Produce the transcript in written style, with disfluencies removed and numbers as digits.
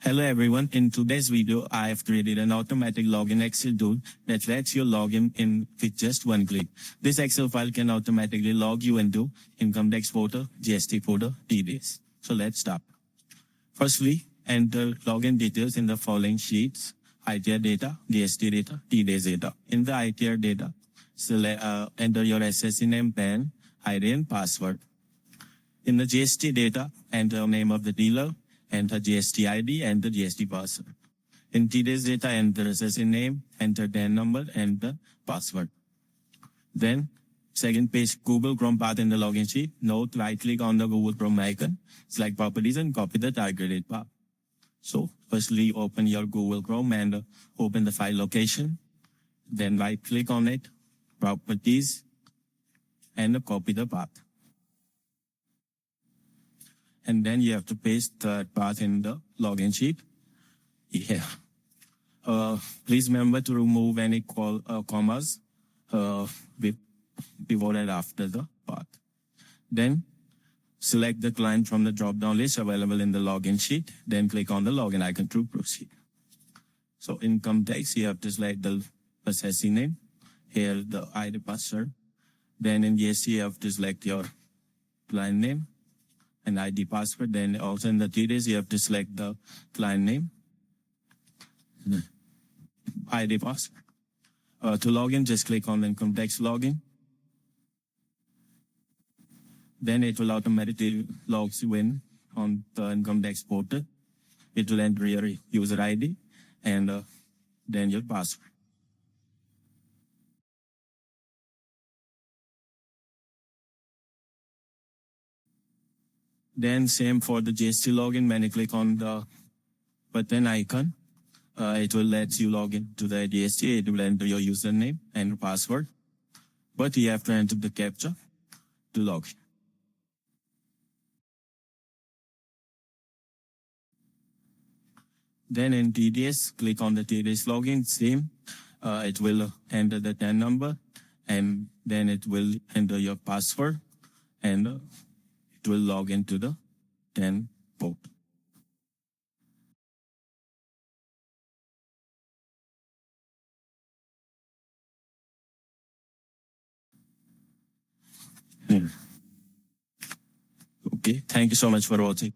Hello everyone, in today's video, I have created an automatic login Excel tool that lets you log in with just one click. This Excel file can automatically log you into income tax portal, GST portal, TDS. So let's start. Firstly, enter login details in the following sheets: ITR data, GST data, TDS data. In the ITR data, enter your SSC name, PAN, ID and password. In the GST data, enter name of the dealer, enter GST ID, enter GST password. In TDS data, enter SSC name, enter TAN number, enter password. Then, second page, Google Chrome path in the login sheet. Note, right-click on the Google Chrome icon, select properties and copy the targeted path. So, firstly, open your Google Chrome and open the file location. Then right-click on it, properties, and copy the path. And then you have to paste the path in the login sheet. Yeah. Please remember to remove any commas before and after the path. Then select the client from the drop-down list available in the login sheet. Then click on the login icon to proceed. So income tax, you have to select the assessing name. Here the ID password. Then in GST, you have to select your client name and ID password. Then also in the TDS, you have to select the client name, ID password. To log in, just click on the income tax login. Then it will automatically log you in on the income tax portal. It will enter your user ID and then your password. Then same for the GST login. When you click on the button icon, it will let you log in to the GST. It will enter your username and password, but you have to enter the captcha to log in. Then in TDS, click on the TDS login. Same, it will enter the TAN number, and then it will enter your password, and it will log into the TAN portal. Okay, thank you so much for watching.